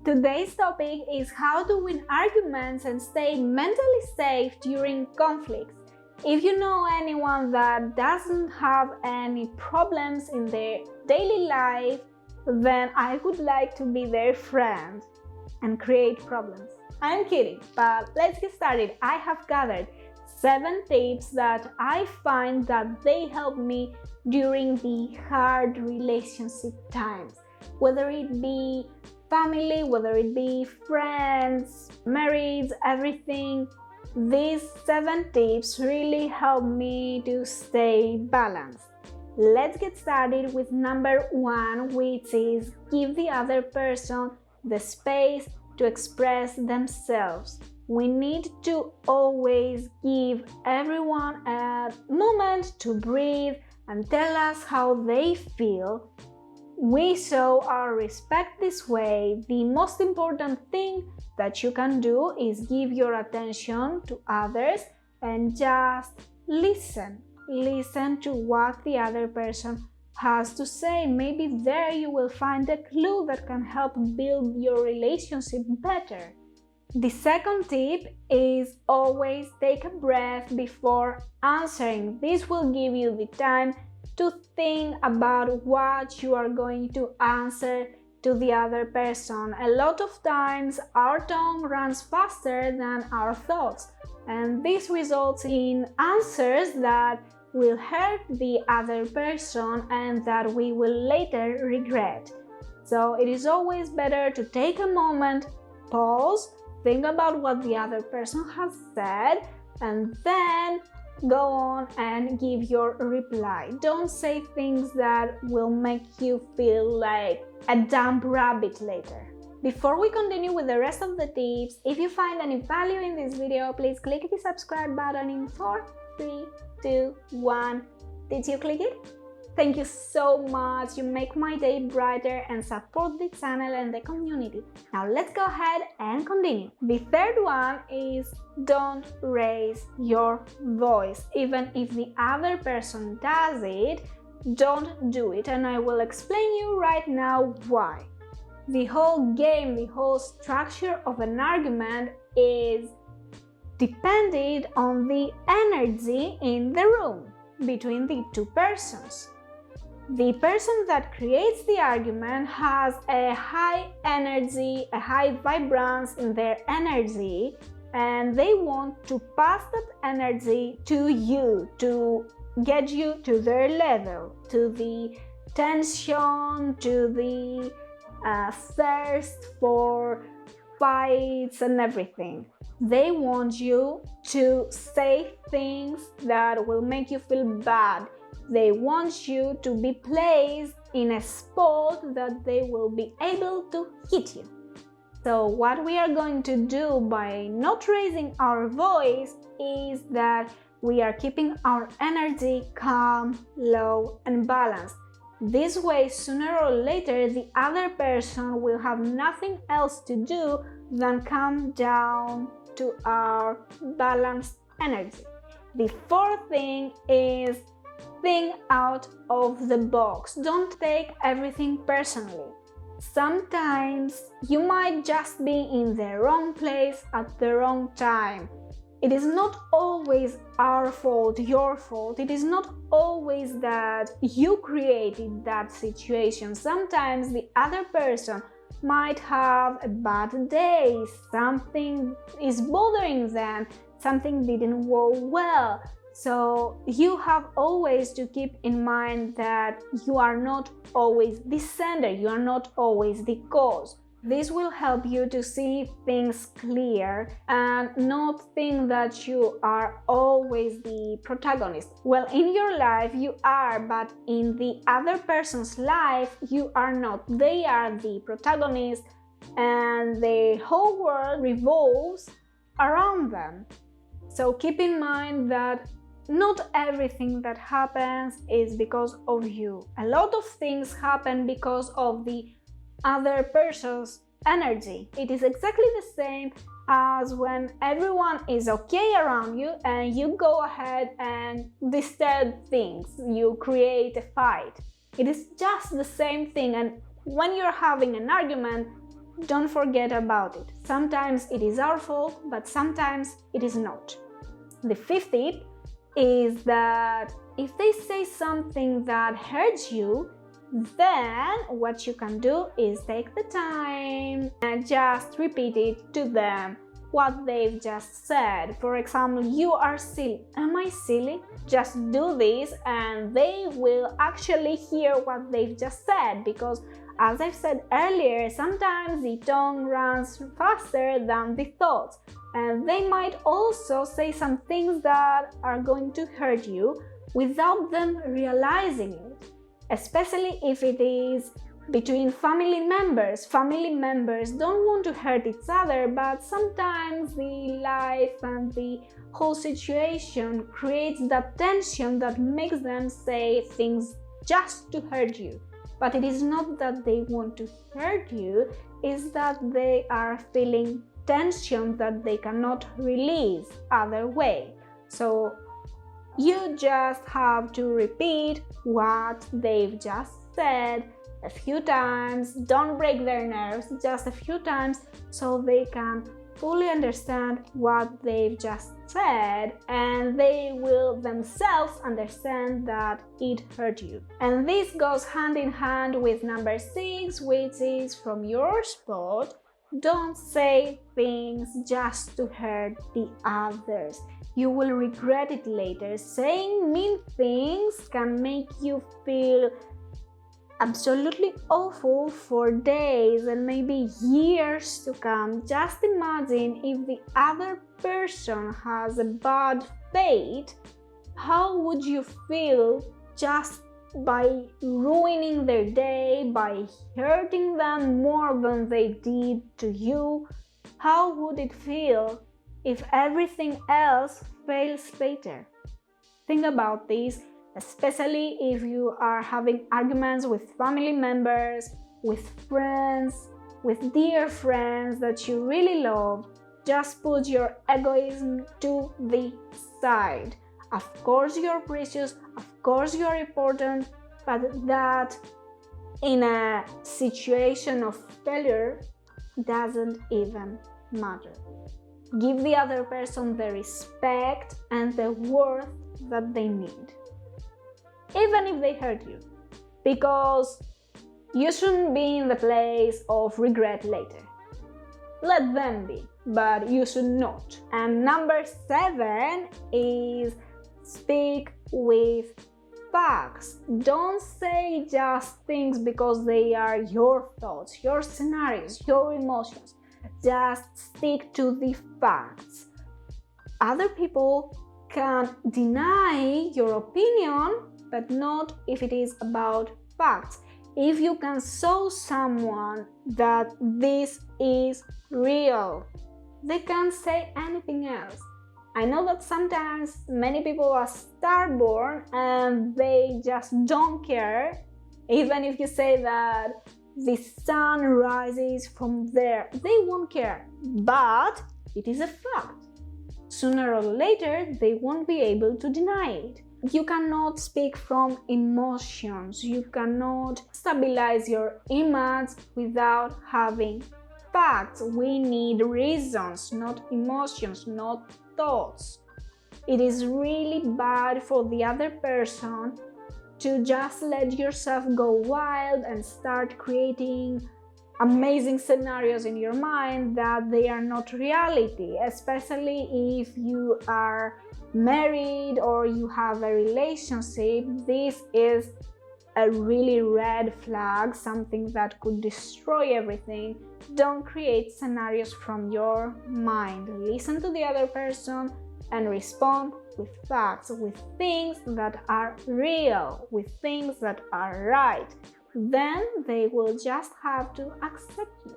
Today's topic is how to win arguments and stay mentally safe during conflicts. If you know anyone that doesn't have any problems in their daily life, then I would like to be their friend and create problems. I'm kidding, but let's get started. I have gathered 7 tips that I find that they help me during the hard relationship times, whether it be family, whether it be friends, marriage, everything. These 7 tips really help me to stay balanced. Let's get started with number 1, which is give the other person the space to express themselves. We need to always give everyone a moment to breathe and tell us how they feel. We show our respect this way. The most important thing that you can do is give your attention to others and just listen. Listen to what the other person has to say. Maybe there you will find a clue that can help build your relationship better. The second tip is always take a breath before answering. This will give you the time to think about what you are going to answer to the other person. A lot of times our tongue runs faster than our thoughts, and this results in answers that will hurt the other person and that we will later regret. So it is always better to take a moment, pause, think about what the other person has said, and then go on and give your reply. Don't say things that will make you feel like a dumb rabbit later. Before we continue with the rest of the tips, if you find any value in this video, please click the subscribe button in 4, 3, 2, 1. Did you click it? Thank you so much. You make my day brighter and support the channel and the community. Now let's go ahead and continue. The third one is don't raise your voice. Even if the other person does it, don't do it, and I will explain you right now why. The whole game, the whole structure of an argument is dependent on the energy in the room between the two persons. The person that creates the argument has a high energy, a high vibrance in their energy, and they want to pass that energy to you, to get you to their level, to the tension, to the thirst for fights and everything. They want you to say things that will make you feel bad. They want you to be placed in a spot that they will be able to hit you. So what we are going to do by not raising our voice is that we are keeping our energy calm, low, and balanced. This way, sooner or later, the other person will have nothing else to do than come down to our balanced energy. The fourth thing is think out of the box. Don't take everything personally. Sometimes you might just be in the wrong place at the wrong time. It is not always our fault, your fault. It is not always that you created that situation. Sometimes the other person might have a bad day, something is bothering them, something didn't go well. So you have always to keep in mind that you are not always the sender, you are not always the cause. This will help you to see things clear and not think that you are always the protagonist. Well, in your life you are, but in the other person's life you are not. They are the protagonist and the whole world revolves around them. So keep in mind that not everything that happens is because of you. A lot of things happen because of the other person's energy. It is exactly the same as when everyone is okay around you and you go ahead and disturb things, you create a fight. It is just the same thing, and when you're having an argument, don't forget about it. Sometimes it is our fault, but sometimes it is not. The fifth tip is that if they say something that hurts you, then what you can do is take the time and just repeat it to them, what they've just said. For example, you are silly. Am I silly? Just do this and they will actually hear what they've just said, because as I've said earlier, sometimes the tongue runs faster than the thoughts, and they might also say some things that are going to hurt you without them realizing it, especially if it is between family members. Family members don't want to hurt each other, but sometimes the life and the whole situation creates that tension that makes them say things just to hurt you. But it is not that they want to hurt you, it's that they are feeling tension that they cannot release other way. So you just have to repeat what they've just said a few times. Don't break their nerves, just a few times, so they can fully understand what they've just said, and they will themselves understand that it hurt you. And this goes hand in hand with number 6, which is from your spot. Don't say things just to hurt the others. You will regret it later. Saying mean things can make you feel absolutely awful for days and maybe years to come. Just imagine if the other person has a bad fate, how would you feel just by ruining their day, by hurting them more than they did to you? How would it feel if everything else fails later? Think about this, especially if you are having arguments with family members, with friends, with dear friends that you really love. Just put your egoism to the side. Of course you're precious, of course you're important, but that in a situation of failure doesn't even matter. Give the other person the respect and the worth that they need, even if they hurt you, because you shouldn't be in the place of regret later. Let them be, but you should not. And number 7 is speak with facts. Don't say just things because they are your thoughts, your scenarios, your emotions. Just stick to the facts. Other people can deny your opinion, but not if it is about facts. If you can show someone that this is real, they can't say anything else. I know that sometimes many people are stubborn and they just don't care. Even if you say that the sun rises from there, they won't care. But it is a fact. Sooner or later, they won't be able to deny it. You cannot speak from emotions. You cannot stabilize your image without having facts. We need reasons, not emotions, not thoughts. It is really bad for the other person to just let yourself go wild and start creating amazing scenarios in your mind that they are not reality, especially if you are married or you have a relationship. This is a really red flag, something that could destroy everything. Don't create scenarios from your mind. Listen to the other person and respond with facts, with things that are real, with things that are right. Then they will just have to accept you.